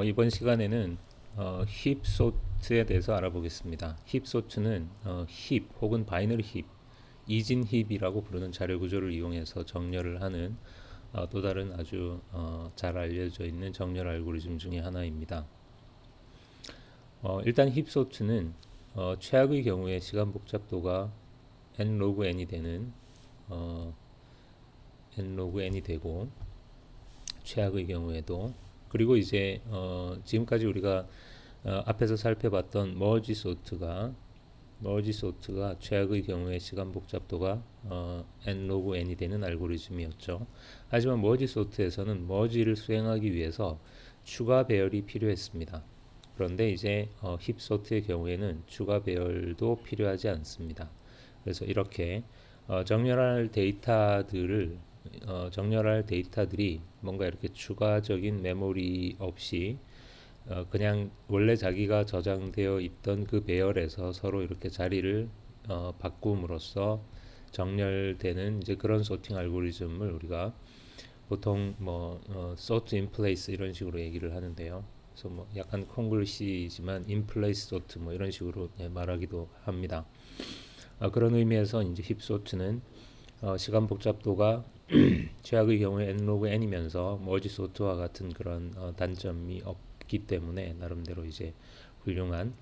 이번 시간에는 힙 소트에 대해서 알아보겠습니다. 힙 소트는 힙 혹은 바이너리 힙, 이진 힙이라고 부르는 자료 구조를 이용해서 정렬을 하는 또 다른 아주 잘 알려져 있는 정렬 알고리즘 중에 하나입니다. 일단 힙 소트는 최악의 경우에 시간 복잡도가 n 로그 n이 되는 n 로그 n이 되고, 최악의 경우에도, 그리고 이제 지금까지 우리가 앞에서 살펴봤던 머지 소트가 최악의 경우에 시간 복잡도가 n 로그 n이 되는 알고리즘이었죠. 하지만 머지 소트에서는 머지를 수행하기 위해서 추가 배열이 필요했습니다. 그런데 이제 힙 소트의 경우에는 추가 배열도 필요하지 않습니다. 그래서 이렇게 정렬할 데이터들이 뭔가 이렇게 추가적인 메모리 없이 그냥 원래 자기가 저장되어 있던 그 배열에서 서로 이렇게 자리를 바꿈으로써 정렬되는 이제 그런 소팅 알고리즘을 우리가 보통 sort in place 이런 식으로 얘기를 하는데요. 그래서 뭐 약간 콩글리시지만 in place sort 뭐 이런 식으로 말하기도 합니다. 그런 의미에서 이제 힙 소트는 시간 복잡도가 최악의 경우에 n 로그 n이면서 머지 소트와 같은 그런 단점이 없기 때문에 나름대로 이제 훌륭한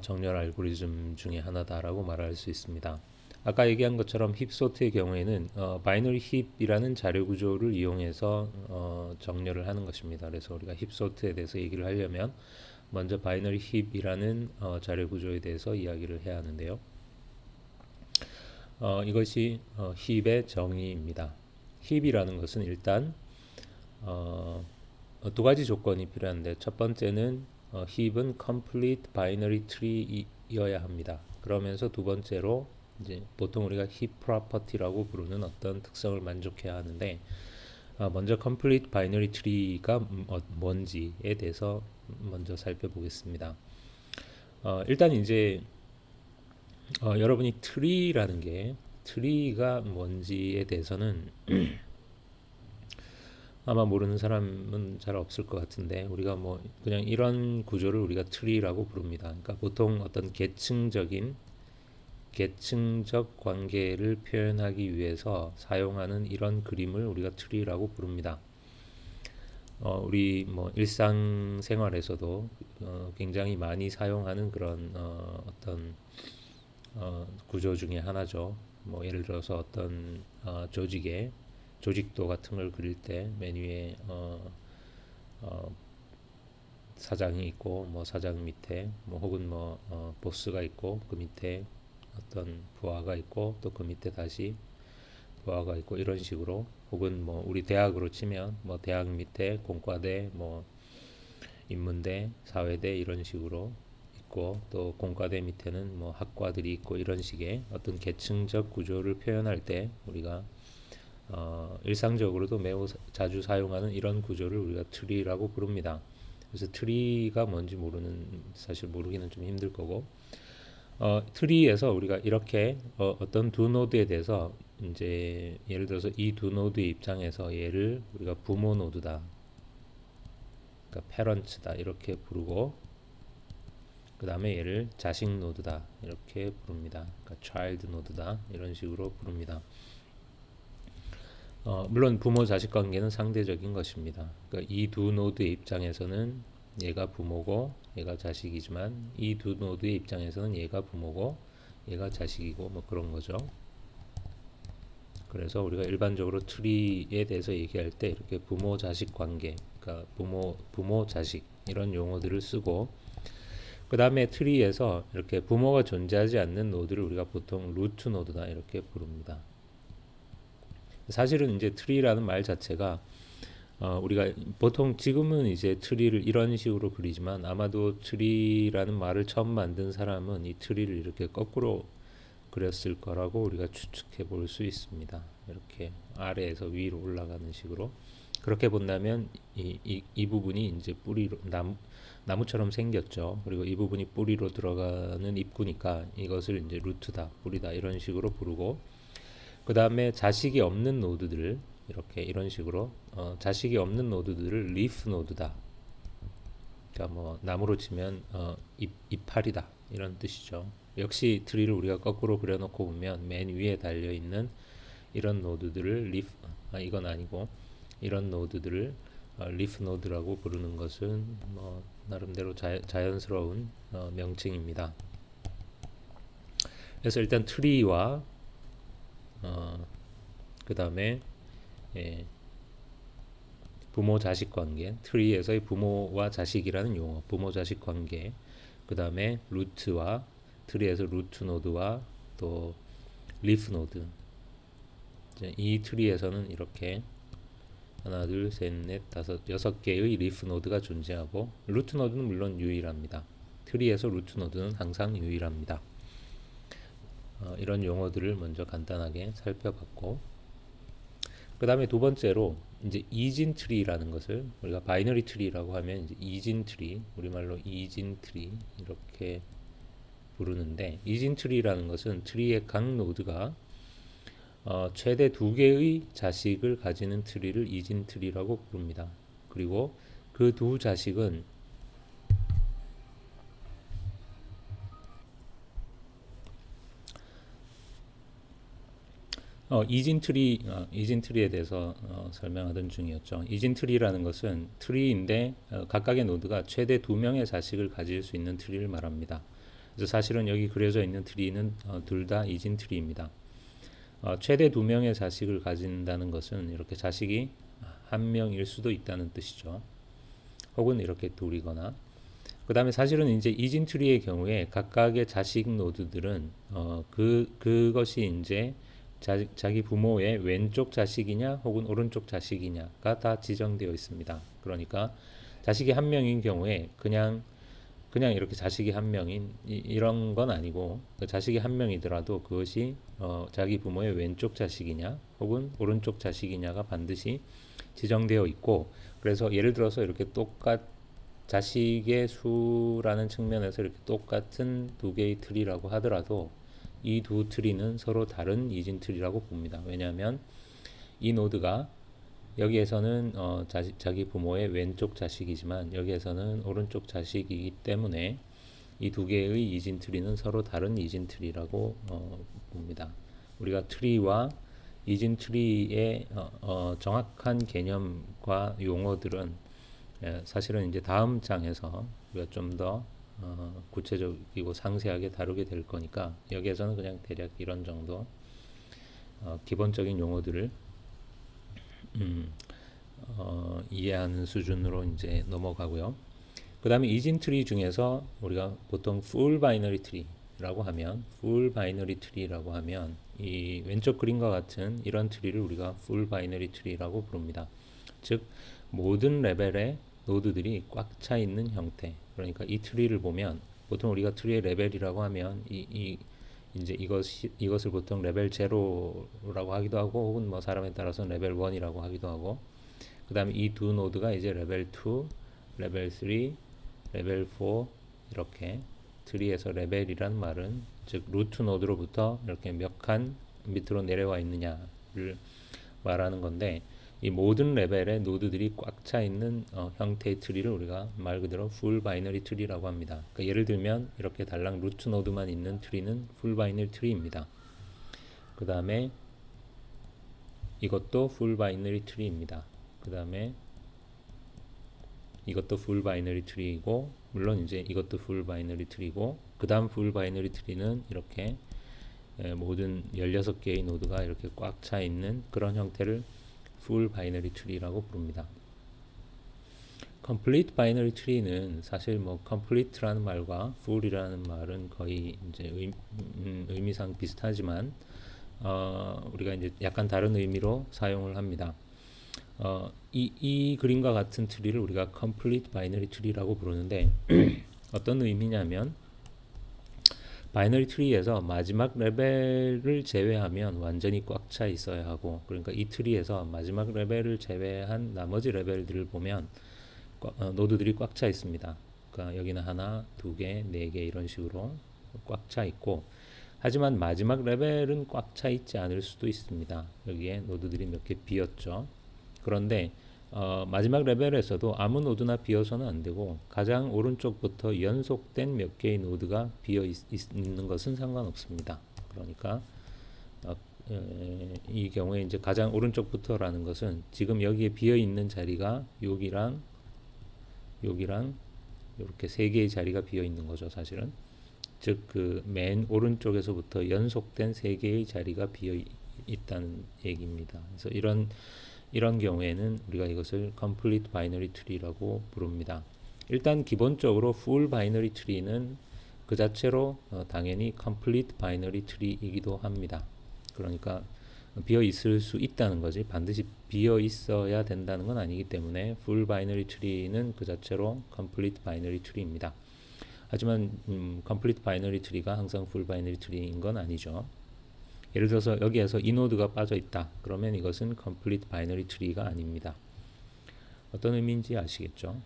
정렬 알고리즘 중에 하나다라고 말할 수 있습니다. 아까 얘기한 것처럼 힙 소트의 경우에는 바이너리 힙이라는 자료 구조를 이용해서 정렬을 하는 것입니다. 그래서 우리가 힙 소트에 대해서 얘기를 하려면 먼저 바이너리 힙이라는 자료 구조에 대해서 이야기를 해야 하는데요. 이것이 힙의 정의입니다. 힙이라는 것은 일단 두 가지 조건이 필요한데, 첫 번째는 힙은 complete binary tree여야 합니다. 그러면서 두 번째로 이제 보통 우리가 힙 프로퍼티라고 부르는 어떤 특성을 만족해야 하는데, 먼저 complete binary tree가 뭔지에 대해서 먼저 살펴보겠습니다. 일단 이제 여러분이 트리가 뭔지에 대해서는 아마 모르는 사람은 잘 없을 것 같은데, 우리가 뭐 그냥 이런 구조를 우리가 트리라고 부릅니다. 그러니까 보통 어떤 계층적 관계를 표현하기 위해서 사용하는 이런 그림을 우리가 트리라고 부릅니다. 우리 뭐 일상생활에서도 굉장히 많이 사용하는 그런 어떤 구조 중에 하나죠. 뭐 예를 들어서 어떤 조직도 같은 걸 그릴 때 맨 위에 사장이 있고, 뭐 사장 밑에 뭐 혹은 보스가 있고, 그 밑에 어떤 부하가 있고, 또 그 밑에 다시 부하가 있고, 이런 식으로. 혹은 뭐 우리 대학으로 치면 뭐 대학 밑에 공과대, 뭐 인문대, 사회대 이런 식으로 있고, 또 공과대 밑에는 뭐 학과들이 있고, 이런 식의 어떤 계층적 구조를 표현할 때 우리가 일상적으로도 매우 자주 사용하는 이런 구조를 우리가 트리라고 부릅니다. 그래서 트리가 뭔지 사실 모르기는 좀 힘들 거고, 트리에서 우리가 이렇게 어떤 두 노드에 대해서 이제 예를 들어서 이 두 노드의 입장에서 얘를 우리가 부모 노드다, 그러니까 페런츠다 이렇게 부르고, 그 다음에 얘를 자식 노드다 이렇게 부릅니다. 그러니까 child 노드다 이런 식으로 부릅니다. 물론 부모 자식 관계는 상대적인 것입니다. 그러니까 이 두 노드의 입장에서는 얘가 부모고 얘가 자식이지만, 이 두 노드의 입장에서는 얘가 부모고 얘가 자식이고 뭐 그런 거죠. 그래서 우리가 일반적으로 트리에 대해서 얘기할 때 이렇게 부모 자식 관계, 그러니까 부모 자식 이런 용어들을 쓰고, 그 다음에 트리에서 이렇게 부모가 존재하지 않는 노드를 우리가 보통 루트 노드다 이렇게 부릅니다. 사실은 이제 트리라는 말 자체가 우리가 보통 지금은 이제 트리를 이런 식으로 그리지만, 아마도 트리라는 말을 처음 만든 사람은 이 트리를 이렇게 거꾸로 그렸을 거라고 우리가 추측해 볼 수 있습니다. 이렇게 아래에서 위로 올라가는 식으로. 그렇게 본다면 이 부분이 이제 뿌리로 나무처럼 생겼죠. 그리고 이 부분이 뿌리로 들어가는 입구니까 이것을 이제 루트다, 뿌리다 이런 식으로 부르고, 그 다음에 자식이 없는 노드들, 이렇게 이런 식으로 자식이 없는 노드들을 리프 노드다. 그러니까 뭐 나무로 치면 이파리다 이런 뜻이죠. 역시 트리를 우리가 거꾸로 그려놓고 보면 맨 위에 달려 있는 이런 노드들을 이건 아니고 이런 노드들을 리프 노드라고 부르는 것은 뭐 나름대로 자연스러운 명칭입니다. 그래서 일단 트리와 그 다음에 부모 자식 관계, 트리에서의 부모와 자식이라는 용어, 부모 자식 관계, 그 다음에 루트와 트리에서 루트 노드와 또 리프 노드. 이 트리에서는 이렇게 하나, 둘, 셋, 넷, 다섯, 여섯 개의 리프 노드가 존재하고 루트 노드는 물론 유일합니다. 트리에서 루트 노드는 항상 유일합니다. 이런 용어들을 먼저 간단하게 살펴봤고, 그 다음에 두 번째로 이제 이진 트리라는 것을 우리가 바이너리 트리라고 하면 이제 이진 트리, 우리말로 이진 트리 이렇게 부르는데, 이진 트리라는 것은 트리의 각 노드가 최대 두 개의 자식을 가지는 트리를 이진 트리라고 부릅니다. 그리고 그 두 자식은 이진 트리에 대해서 설명하던 중이었죠. 이진 트리라는 것은 트리인데 각각의 노드가 최대 두 명의 자식을 가질 수 있는 트리를 말합니다. 그래서 사실은 여기 그려져 있는 트리는 둘 다 이진 트리입니다. 최대 두 명의 자식을 가진다는 것은 이렇게 자식이 한 명일 수도 있다는 뜻이죠. 혹은 이렇게 둘이거나. 그 다음에 사실은 이제 이진 트리의 경우에 각각의 자식 노드들은 그것이 이제 자기 부모의 왼쪽 자식이냐 혹은 오른쪽 자식이냐가 다 지정되어 있습니다. 그러니까 자식이 한 명인 경우에 그냥 이렇게 자식이 한 명인 이런 건 아니고, 그 자식이 한 명이더라도 그것이 자기 부모의 왼쪽 자식이냐 혹은 오른쪽 자식이냐가 반드시 지정되어 있고, 그래서 예를 들어서 이렇게 자식의 수라는 측면에서 이렇게 똑같은 두 개의 트리라고 하더라도 이 두 트리는 서로 다른 이진 트리라고 봅니다. 왜냐하면 이 노드가 여기에서는 자기 부모의 왼쪽 자식이지만 여기에서는 오른쪽 자식이기 때문에 이 두 개의 이진 트리는 서로 다른 이진 트리라고 봅니다. 우리가 트리와 이진 트리의 정확한 개념과 용어들은 사실은 이제 다음 장에서 우리가 좀 더 구체적이고 상세하게 다루게 될 거니까 여기에서는 그냥 대략 이런 정도 기본적인 용어들을 이해하는 수준으로 이제 넘어가고요. 그 다음에 이진 트리 중에서 우리가 보통 full binary tree라고 하면 이 왼쪽 그림과 같은 이런 트리를 우리가 full binary tree라고 부릅니다. 즉 모든 레벨의 노드들이 꽉 차 있는 형태. 그러니까 이 트리를 보면 보통 우리가 트리의 레벨이라고 하면 이제 이것을 보통 레벨 0라고 하기도 하고 혹은 뭐 사람에 따라서 레벨 1이라고 하기도 하고, 그 다음에 이 두 노드가 이제 레벨 2, 레벨 3, 레벨 4 이렇게 트리에서 레벨이란 말은 즉 루트 노드로부터 이렇게 몇 칸 밑으로 내려와 있느냐를 말하는 건데, 이 모든 레벨의 노드들이 꽉 차 있는 형태의 트리를 우리가 말 그대로 full binary tree라고 합니다. 그러니까 예를 들면 이렇게 달랑 루트 노드만 있는 트리는 full binary tree입니다. 그 다음에 이것도 full binary tree입니다. 그 다음에 이것도 full binary tree이고, 물론 이제 이것도 full binary tree고, 그 다음 full binary tree는 이렇게 모든 16개의 노드가 이렇게 꽉 차 있는 그런 형태를 full binary tree라고 부릅니다. complete binary tree는 사실 뭐 complete라는 말과 full이라는 말은 거의 이제 의미상 비슷하지만 우리가 이제 약간 다른 의미로 사용을 합니다. 이 그림과 같은 트리를 우리가 complete binary tree라고 부르는데 어떤 의미냐면 바이너리 트리에서 마지막 레벨을 제외하면 완전히 꽉 차 있어야 하고, 그러니까 이 트리에서 마지막 레벨을 제외한 나머지 레벨들을 보면 노드들이 꽉 차 있습니다. 그러니까 여기는 하나, 두 개, 네 개 이런 식으로 꽉 차 있고, 하지만 마지막 레벨은 꽉 차 있지 않을 수도 있습니다. 여기에 노드들이 몇 개 비었죠. 그런데 마지막 레벨에서도 아무 노드나 비어서는 안 되고 가장 오른쪽부터 연속된 몇 개의 노드가 있는 것은 상관없습니다. 그러니까 이 경우에 이제 가장 오른쪽부터라는 것은 지금 여기에 비어 있는 자리가 여기랑 이렇게 세 개의 자리가 비어 있는 거죠, 사실은. 즉 그 맨 오른쪽에서부터 연속된 세 개의 자리가 비어 있다는 얘기입니다. 그래서 이런 경우에는 우리가 이것을 complete binary tree라고 부릅니다. 일단 기본적으로 full binary tree는 그 자체로 당연히 complete binary tree이기도 합니다. 그러니까 비어 있을 수 있다는 거지 반드시 비어 있어야 된다는 건 아니기 때문에 full binary tree는 그 자체로 complete binary tree입니다. 하지만 complete binary tree가 항상 full binary tree인 건 아니죠. 예를 들어서 여기에서 이 노드가 빠져 있다. 그러면 이것은 complete binary tree가 아닙니다. 어떤 의미인지 아시겠죠?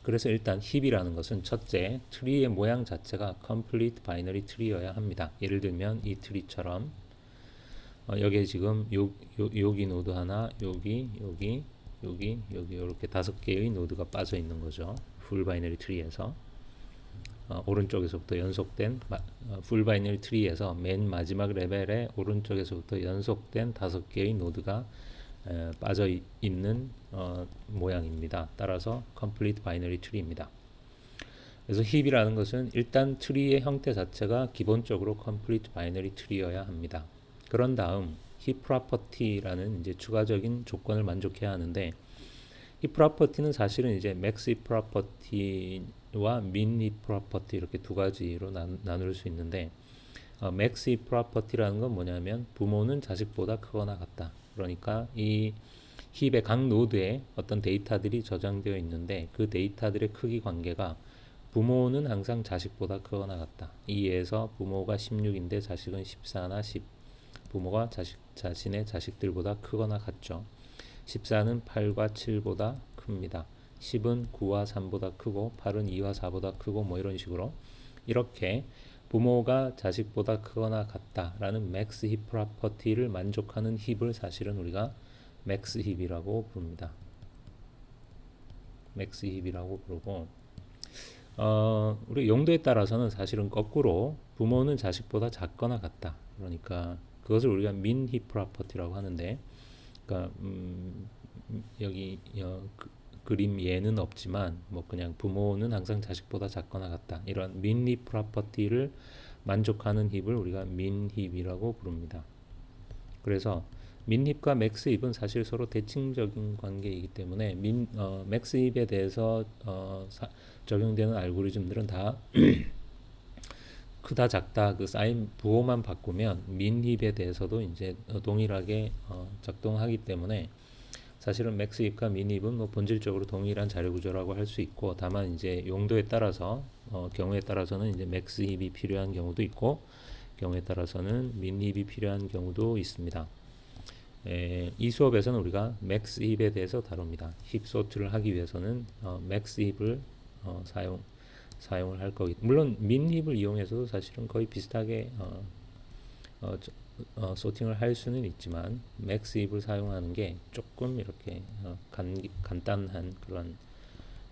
그래서 일단 힙이라는 것은 첫째, 트리의 모양 자체가 complete binary tree여야 합니다. 예를 들면 이 트리처럼 여기에 지금 여기 노드 하나, 여기 이렇게 5개의 노드가 빠져 있는 거죠. full binary tree에서. 오른쪽에서부터 연속된 full binary tree에서 맨 마지막 레벨에 오른쪽에서부터 연속된 5개의 노드가 빠져 있는 모양입니다. 따라서 complete binary tree입니다. 그래서 힙이라는 것은 일단 트리의 형태 자체가 기본적으로 complete binary tree여야 합니다. 그런 다음 힙 프로퍼티라는 이제 추가적인 조건을 만족해야 하는데 힙 프로퍼티는 사실은 이제 맥스 힙 프로퍼티와 민 힙 프로퍼티 이렇게 두 가지로 나눌 수 있는데 맥스 힙 프로퍼티라는 건 뭐냐면 부모는 자식보다 크거나 같다. 그러니까 이 힙의 각 노드에 어떤 데이터들이 저장되어 있는데 그 데이터들의 크기 관계가 부모는 항상 자식보다 크거나 같다. 이에서 부모가 16인데 자식은 14나 10. 부모가 자신의 자식들보다 크거나 같죠. 14는 8과 7보다 큽니다. 10은 9와 3보다 크고 8은 2와 4보다 크고 뭐 이런 식으로 이렇게 부모가 자식보다 크거나 같다라는 맥스 힙 프로퍼티를 만족하는 힙을 사실은 우리가 맥스 힙이라고 부릅니다. 맥스 힙이라고 부르고 우리 용도에 따라서는 사실은 거꾸로 부모는 자식보다 작거나 같다. 그러니까 그것을 우리가 민 힙 프로퍼티라고 하는데 그러니까 여기 그림 예는 없지만 뭐 그냥 부모는 항상 자식보다 작거나 같다. 이런 민 힙 프로퍼티를 만족하는 힙을 우리가 민 힙이라고 부릅니다. 그래서 민 힙과 맥스 힙은 사실 서로 대칭적인 관계이기 때문에 맥스 힙에 대해서 적용되는 알고리즘들은 다 크다 작다 그 사인 부호만 바꾸면 민 힙에 대해서도 이제 동일하게 작동하기 때문에 사실은 맥스 힙과 민 힙은 뭐 본질적으로 동일한 자료 구조라고 할 수 있고 다만 이제 용도에 따라서 경우에 따라서는 이제 맥스 힙이 필요한 경우도 있고 경우에 따라서는 민 힙이 필요한 경우도 있습니다. 이 수업에서는 우리가 맥스 힙에 대해서 다룹니다. 힙 소트를 하기 위해서는 맥스 힙을 사용을 할 거기. 물론 민 힙을 이용해서도 사실은 거의 비슷하게 소팅을 할 수는 있지만 맥스 힙을 사용하는 게 조금 이렇게 간단한 그런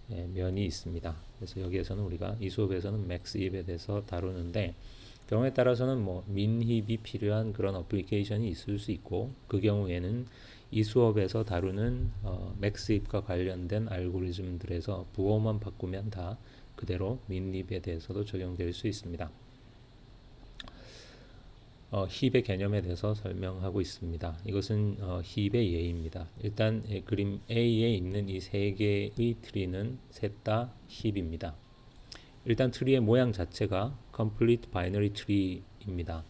면이 있습니다. 그래서 여기에서는 우리가 이 수업에서는 맥스 힙에 대해서 다루는데 경우에 따라서는 뭐 민 힙이 필요한 그런 어플리케이션이 있을 수 있고 그 경우에는 이 수업에서 다루는 맥스 힙과 관련된 알고리즘들에서 부호만 바꾸면 다 그대로 민 힙에 대해서도 적용될 수 있습니다. 힙의 개념에 대해서 설명하고 있습니다. 이것은 힙의 예입니다. 일단 그림 A에 있는 이 세 개의 트리는 셋 다 힙입니다. 일단 트리의 모양 자체가 complete binary tree입니다.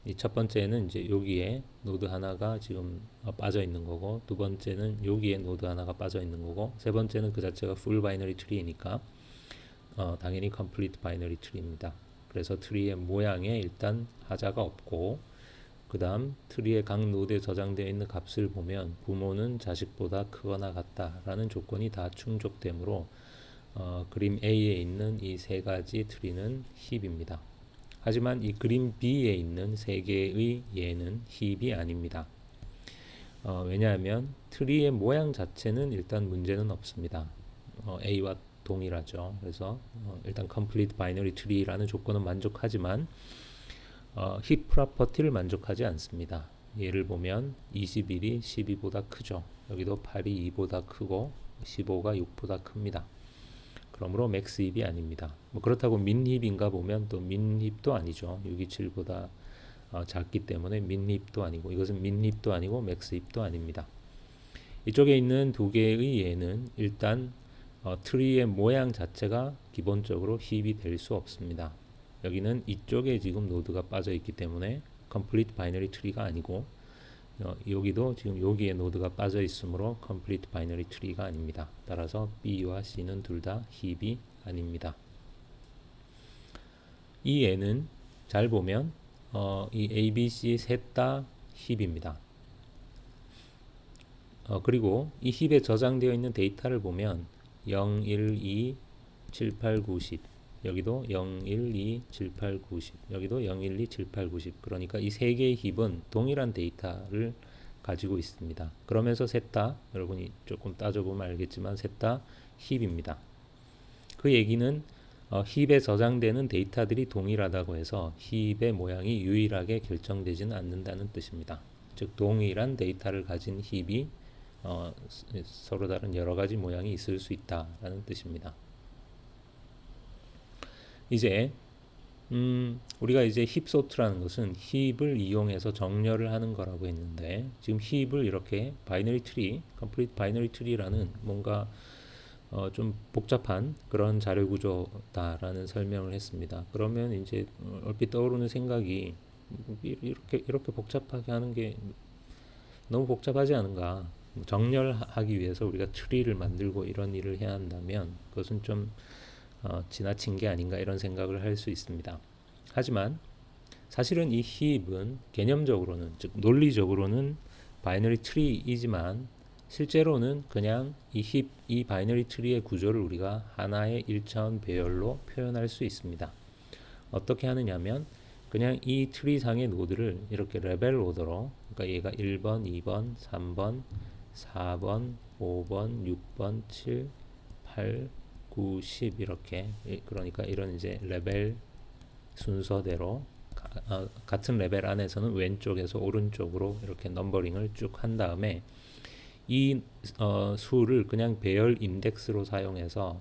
이 첫 번째는 이제 여기에 노드 하나가 지금 빠져 있는 거고 두 번째는 여기에 노드 하나가 빠져 있는 거고 세 번째는 그 자체가 full binary tree니까 당연히 complete binary tree입니다. 그래서 트리의 모양에 일단 하자가 없고 그 다음 트리의 각 노드에 저장되어 있는 값을 보면 부모는 자식보다 크거나 같다라는 조건이 다 충족되므로 그림 A에 있는 이 세 가지 트리는 힙입니다. 하지만 이 그림 B에 있는 세 개의 얘는 힙이 아닙니다. 왜냐하면 트리의 모양 자체는 일단 문제는 없습니다. A와 동일하죠. 그래서 일단 complete binary tree라는 조건은 만족하지만 힙 프로퍼티를 만족하지 않습니다. 예를 보면 21이 12보다 크죠. 여기도 8이 2보다 크고 15가 6보다 큽니다. 그러므로 맥스 힙이 아닙니다. 뭐 그렇다고 민 힙인가 보면 또 민 힙도 아니죠. 6이 7보다 작기 때문에 민 힙도 아니고 이것은 민 힙도 아니고 맥스 힙도 아닙니다. 이쪽에 있는 두 개의 예는 일단 트리의 모양 자체가 기본적으로 힙이 될 수 없습니다. 여기는 이쪽에 지금 노드가 빠져 있기 때문에 complete binary tree가 아니고 여기도 지금 여기에 노드가 빠져 있으므로 complete binary tree가 아닙니다. 따라서 B와 C는 둘 다 힙이 아닙니다. 이 예는 잘 보면 이 A, B, C 셋 다 힙입니다. 그리고 이 힙에 저장되어 있는 데이터를 보면 0, 1, 2, 7, 8, 9, 10 여기도 0, 1, 2, 7, 8, 9, 10 여기도 0, 1, 2, 7, 8, 9, 10 그러니까 이 세 개의 힙은 동일한 데이터를 가지고 있습니다. 그러면서 셋 다 여러분이 조금 따져보면 알겠지만 셋 다 힙입니다. 그 얘기는 힙에 저장되는 데이터들이 동일하다고 해서 힙의 모양이 유일하게 결정되지는 않는다는 뜻입니다. 즉 동일한 데이터를 가진 힙이 서로 다른 여러 가지 모양이 있을 수 있다라는 뜻입니다. 이제 우리가 이제 힙 소트라는 것은 힙을 이용해서 정렬을 하는 거라고 했는데 지금 힙을 이렇게 바이너리 트리, 컴플리트 바이너리 트리라는 뭔가 좀 복잡한 그런 자료 구조다라는 설명을 했습니다. 그러면 이제 얼핏 떠오르는 생각이 이렇게 복잡하게 하는 게 너무 복잡하지 않은가? 정렬하기 위해서 우리가 트리를 만들고 이런 일을 해야 한다면 그것은 좀 지나친 게 아닌가 이런 생각을 할 수 있습니다. 하지만 사실은 이 힙은 개념적으로는 즉 논리적으로는 바이너리 트리이지만 실제로는 그냥 이 바이너리 트리의 구조를 우리가 하나의 1차원 배열로 표현할 수 있습니다. 어떻게 하느냐면 그냥 이 트리 상의 노드를 이렇게 레벨 오더로 그러니까 얘가 1번, 2번, 3번, 4번, 5번, 6번, 7, 8, 9, 10 이렇게 그러니까 이런 이제 레벨 순서대로 같은 레벨 안에서는 왼쪽에서 오른쪽으로 이렇게 넘버링을 쭉 한 다음에 이 수를 그냥 배열 인덱스로 사용해서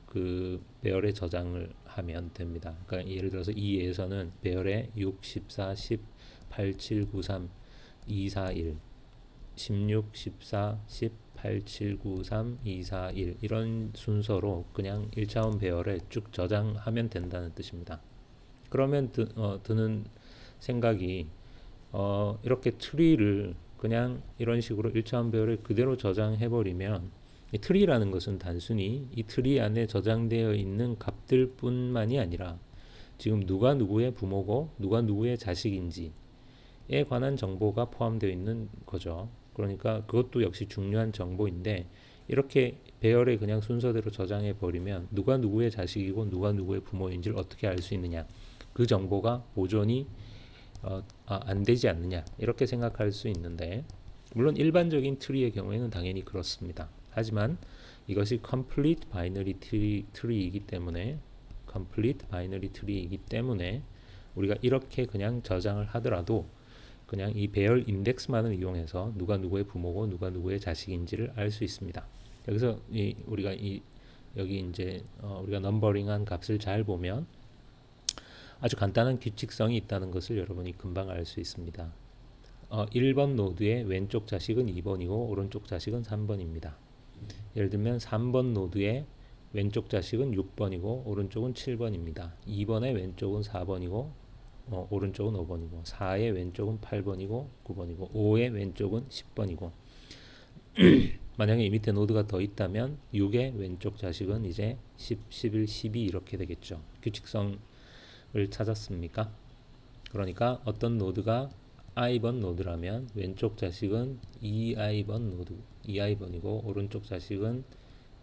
그 배열에 저장을 하면 됩니다. 그러니까 예를 들어서 이 예에서는 배열에 6, 14, 10, 8, 7, 9, 3, 2, 4, 1 16, 14, 10, 8, 7, 9, 3, 2, 4, 1 이런 순서로 그냥 1차원 배열에 쭉 저장하면 된다는 뜻입니다. 그러면 드는 생각이 이렇게 트리를 그냥 이런 식으로 1차원 배열에 그대로 저장해버리면 이 트리라는 것은 단순히 이 트리 안에 저장되어 있는 값들 뿐만이 아니라 지금 누가 누구의 부모고 누가 누구의 자식인지에 관한 정보가 포함되어 있는 거죠. 그러니까 그것도 역시 중요한 정보인데 이렇게 배열에 그냥 순서대로 저장해 버리면 누가 누구의 자식이고 누가 누구의 부모인지를 어떻게 알 수 있느냐, 그 정보가 보존이 안 되지 않느냐 이렇게 생각할 수 있는데 물론 일반적인 트리의 경우에는 당연히 그렇습니다. 하지만 이것이 complete binary tree이기 때문에 우리가 이렇게 그냥 저장을 하더라도 그냥 이 배열 인덱스만을 이용해서 누가 누구의 부모고 누가 누구의 자식인지를 알 수 있습니다. 여기서 우리가 여기 이제 우리가 넘버링한 값을 잘 보면 아주 간단한 규칙성이 있다는 것을 여러분이 금방 알 수 있습니다. 1번 노드의 왼쪽 자식은 2번이고 오른쪽 자식은 3번입니다. 예를 들면 3번 노드의 왼쪽 자식은 6번이고 오른쪽은 7번입니다. 2번의 왼쪽은 4번이고 오른쪽은 5번이고 4의 왼쪽은 8번이고 9번이고 5의 왼쪽은 10번이고 만약에 이 밑에 노드가 더 있다면 6의 왼쪽 자식은 이제 10, 11, 12 이렇게 되겠죠. 규칙성을 찾았습니까? 그러니까 어떤 노드가 i번 노드라면 왼쪽 자식은 2i번이고 오른쪽 자식은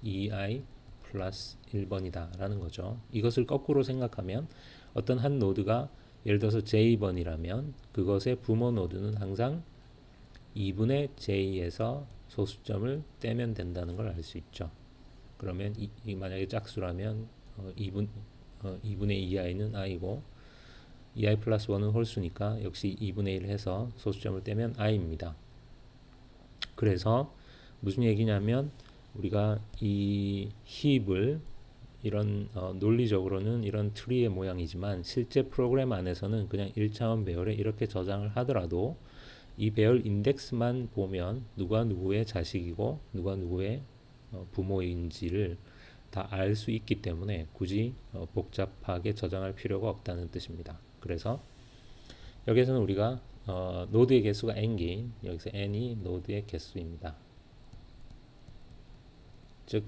2i 플러스 1번이다 라는 거죠. 이것을 거꾸로 생각하면 어떤 한 노드가 예를 들어서 J번이라면 그것의 부모 노드는 항상 2분의 J에서 소수점을 떼면 된다는 걸 알 수 있죠. 그러면 이 만약에 짝수라면 2분의 2i는 i고 2i 플러스 1은 홀수니까 역시 2분의 1 해서 소수점을 떼면 i입니다. 그래서 무슨 얘기냐면 우리가 이 힙을 이런 논리적으로는 이런 트리의 모양이지만 실제 프로그램 안에서는 그냥 1차원 배열에 이렇게 저장을 하더라도 이 배열 인덱스만 보면 누가 누구의 자식이고 누가 누구의 부모인지를 다 알 수 있기 때문에 굳이 복잡하게 저장할 필요가 없다는 뜻입니다. 그래서 여기서는 우리가 노드의 개수가 n개인, 여기서 n이 노드의 개수입니다. 즉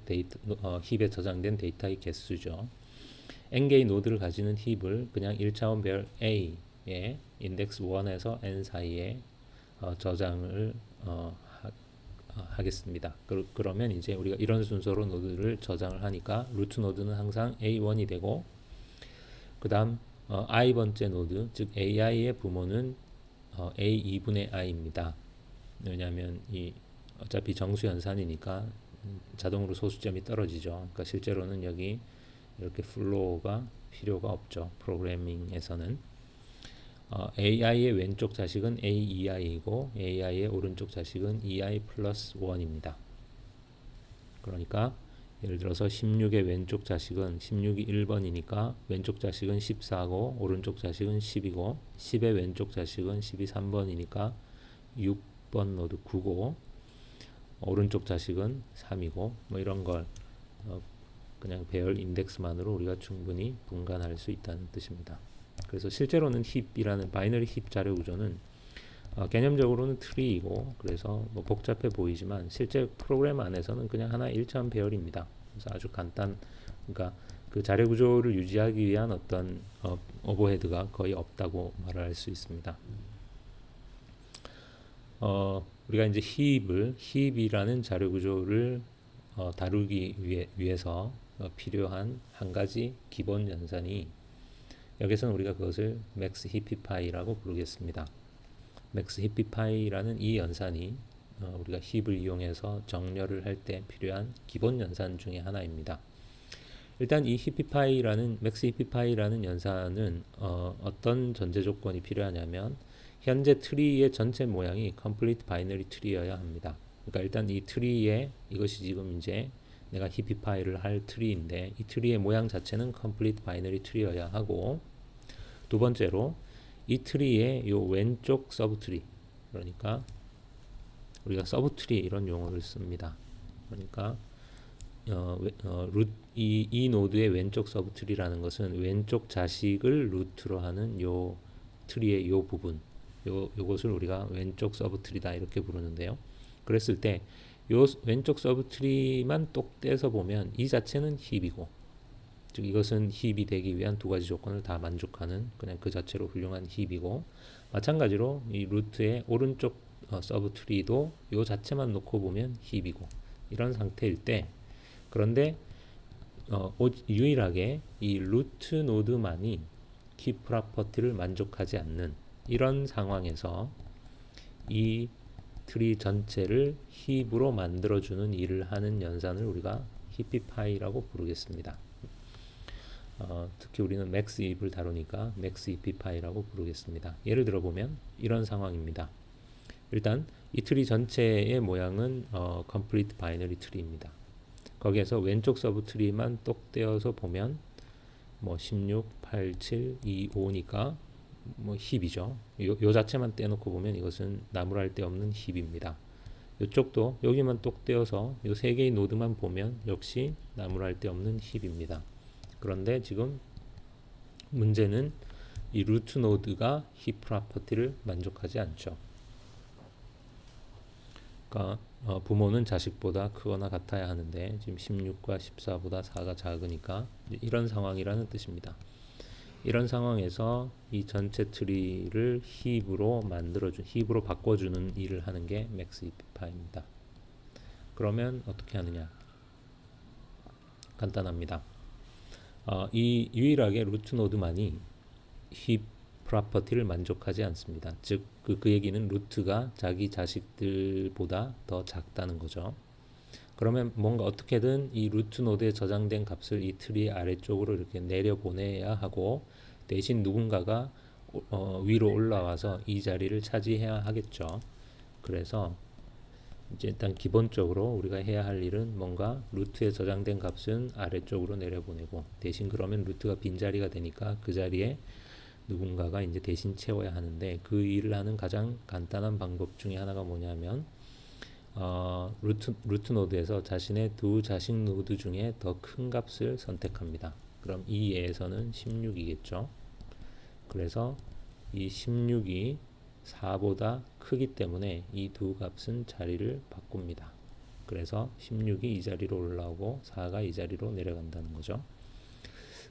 힙에 저장된 데이터의 개수죠. n개의 노드를 가지는 힙을 그냥 1차원 배열 A의 인덱스 1에서 n 사이에 저장을 하겠습니다. 그러면 이제 우리가 이런 순서로 노드를 저장을 하니까 루트 노드는 항상 A1이 되고 그 다음 i 번째 노드 즉 AI의 부모는 A2분의 i입니다. 왜냐하면 이 어차피 정수 연산이니까 자동으로 소수점이 떨어지죠. 그러니까 실제로는 여기 이렇게 플로우가 필요가 없죠. 프로그래밍에서는 AI의 왼쪽 자식은 A2i이고 AI의 오른쪽 자식은 2i 플러스 1입니다. 그러니까 예를 들어서 16의 왼쪽 자식은 16이 1번이니까 왼쪽 자식은 14고 오른쪽 자식은 10이고 10의 왼쪽 자식은 12 3번이니까 6번 노드 9고 오른쪽 자식은 3이고 뭐 이런 걸 그냥 배열 인덱스만으로 우리가 충분히 분간할 수 있다는 뜻입니다. 그래서 실제로는 힙이라는 바이너리 힙 자료 구조는 개념적으로는 트리이고 그래서 뭐 복잡해 보이지만 실제 프로그램 안에서는 그냥 하나의 1차원 배열입니다. 그래서 아주 그러니까 그 자료 구조를 유지하기 위한 어떤 오버헤드가 거의 없다고 말할 수 있습니다. 우리가 이제 힙이라는 자료 구조를 다루기 위해서 필요한 한 가지 기본 연산이 여기서는 우리가 그것을 맥스 히피파이라고 부르겠습니다. 맥스 히피파이라는 이 연산이 우리가 힙을 이용해서 정렬을 할 때 필요한 기본 연산 중에 하나입니다. 일단 이 맥스 히피파이라는 연산은 어떤 전제 조건이 필요하냐면 현재 트리의 전체 모양이 컴플리트 바이너리 트리여야 합니다. 그러니까 일단 이 트리에 이것이 지금 이제 내가 히피파이를 할 트리인데 이 트리의 모양 자체는 컴플리트 바이너리 트리여야 하고 두 번째로 이 트리의 요 왼쪽 서브 트리 그러니까 우리가 서브 트리 이런 용어를 씁니다. 그러니까 이 노드의 왼쪽 서브 트리라는 것은 왼쪽 자식을 루트로 하는 요 트리의 요 부분 요것을 우리가 왼쪽 서브 트리다 이렇게 부르는데요. 그랬을 때 요 왼쪽 서브 트리만 똑 떼서 보면 이 자체는 힙이고 즉 이것은 힙이 되기 위한 두 가지 조건을 다 만족하는 그냥 그 자체로 훌륭한 힙이고 마찬가지로 이 루트의 오른쪽 서브 트리도 요 자체만 놓고 보면 힙이고 이런 상태일 때 그런데 유일하게 이 루트 노드만이 힙 프로퍼티를 만족하지 않는 이런 상황에서 이 트리 전체를 힙으로 만들어주는 일을 하는 연산을 우리가 히피파이라고 부르겠습니다. 특히 우리는 맥스 힙을 다루니까 맥스 히피파이라고 부르겠습니다. 예를 들어보면 이런 상황입니다. 일단 이 트리 전체의 모양은 complete binary tree입니다. 거기에서 왼쪽 서브 트리만 똑 떼어서 보면 뭐 16, 8, 7, 2, 5니까 뭐 힙이죠. 요 자체만 떼놓고 보면 이것은 나무랄 데 없는 힙입니다. 이쪽도 여기만 똑 떼어서 요 세 개의 노드만 보면 역시 나무랄 데 없는 힙입니다. 그런데 지금 문제는 이 루트 노드가 힙 프로퍼티를 만족하지 않죠. 그러니까 부모는 자식보다 크거나 같아야 하는데 지금 16과 14보다 4가 작으니까 이런 상황이라는 뜻입니다. 이런 상황에서 이 전체 트리를 힙으로 바꿔주는 일을 하는 게 맥스 히피파이입니다. 그러면 어떻게 하느냐? 간단합니다. 이 유일하게 루트 노드만이 힙 프로퍼티를 만족하지 않습니다. 즉, 그 얘기는 루트가 자기 자식들보다 더 작다는 거죠. 그러면 뭔가 어떻게든 이 루트 노드에 저장된 값을 이 트리 아래쪽으로 이렇게 내려보내야 하고, 대신 누군가가 위로 올라와서 이 자리를 차지해야 하겠죠. 그래서 이제 일단 기본적으로 우리가 해야 할 일은 뭔가 루트에 저장된 값은 아래쪽으로 내려보내고, 대신 그러면 루트가 빈자리가 되니까 그 자리에 누군가가 이제 대신 채워야 하는데, 그 일을 하는 가장 간단한 방법 중에 하나가 뭐냐면 루트 노드에서 자신의 두 자식 노드 중에 더 큰 값을 선택합니다. 그럼 이 예에서는 16이겠죠. 그래서 이 16이 4보다 크기 때문에 이 두 값은 자리를 바꿉니다. 그래서 16이 이 자리로 올라오고 4가 이 자리로 내려간다는 거죠.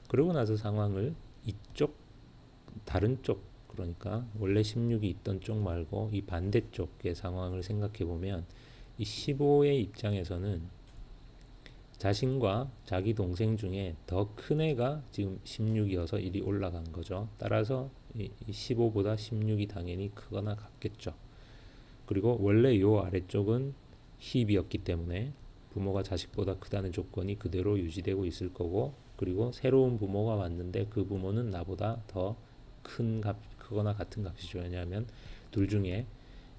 그러고 나서 상황을 이쪽 다른 쪽, 그러니까 원래 16이 있던 쪽 말고 이 반대쪽의 상황을 생각해 보면, 이 15의 입장에서는 자신과 자기 동생 중에 더 큰 애가 지금 16이어서 일이 올라간 거죠. 따라서 이 15보다 16이 당연히 크거나 같겠죠. 그리고 원래 요 아래쪽은 힙이었기 때문에 부모가 자식보다 크다는 조건이 그대로 유지되고 있을 거고, 그리고 새로운 부모가 왔는데 그 부모는 나보다 더 큰 값, 크거나 같은 값이죠. 왜냐하면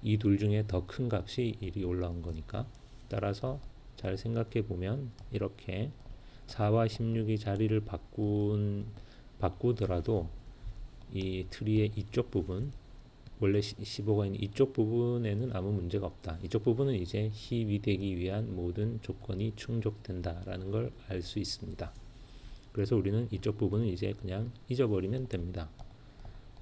이 둘 중에 더 큰 값이 1이 올라온 거니까. 따라서 잘 생각해 보면 이렇게 4와 16이 자리를 바꾸더라도 이 트리의 이쪽 부분, 원래 15가 있는 이쪽 부분에는 아무 문제가 없다. 이쪽 부분은 이제 힙이 되기 위한 모든 조건이 충족된다라는 걸 알 수 있습니다. 그래서 우리는 이쪽 부분은 이제 그냥 잊어버리면 됩니다.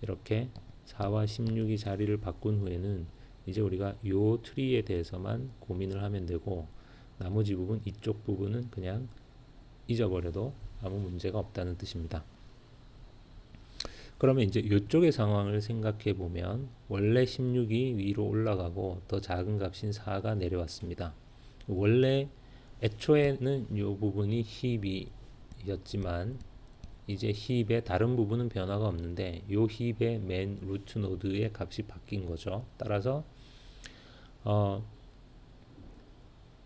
이렇게 4와 16이 자리를 바꾼 후에는 이제 우리가 요 트리에 대해서만 고민을 하면 되고, 나머지 부분, 이쪽 부분은 그냥 잊어버려도 아무 문제가 없다는 뜻입니다. 그러면 이제 이쪽의 상황을 생각해 보면, 원래 16이 위로 올라가고 더 작은 값인 4가 내려왔습니다. 원래 애초에는 이 부분이 힙이었지만 이제 힙의 다른 부분은 변화가 없는데 이 힙의 맨 루트 노드의 값이 바뀐 거죠. 따라서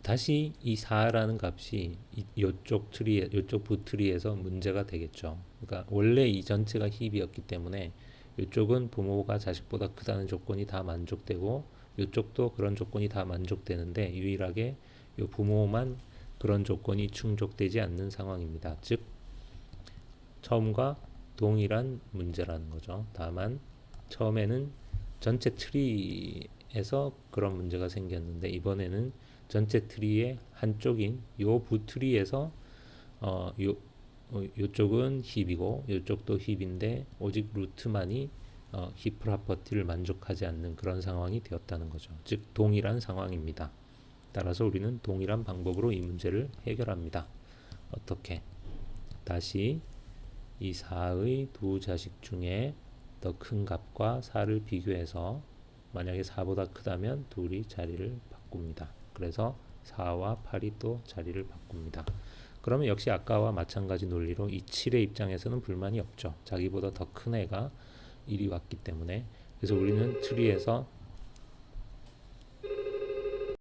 다시 이 4라는 값이 이쪽 트리에, 이쪽 부트리에서 문제가 되겠죠. 그러니까 원래 이 전체가 힙이었기 때문에 이쪽은 부모가 자식보다 크다는 조건이 다 만족되고, 이쪽도 그런 조건이 다 만족되는데 유일하게 이 부모만 그런 조건이 충족되지 않는 상황입니다. 즉 처음과 동일한 문제라는 거죠. 다만 처음에는 전체 트리에서 그런 문제가 생겼는데, 이번에는 전체 트리의 한쪽인 요 부트리에서 요쪽은 힙이고 요쪽도 힙인데 오직 루트만이 힙 프로퍼티를 만족하지 않는 그런 상황이 되었다는 거죠. 즉 동일한 상황입니다. 따라서 우리는 동일한 방법으로 이 문제를 해결합니다. 어떻게? 다시 이 4의 두 자식 중에 더 큰 값과 4를 비교해서 만약에 4보다 크다면 둘이 자리를 바꿉니다. 그래서 4와 8이 또 자리를 바꿉니다. 그러면 역시 아까와 마찬가지 논리로 이 7의 입장에서는 불만이 없죠. 자기보다 더 큰 애가 1이 왔기 때문에. 그래서 우리는 트리에서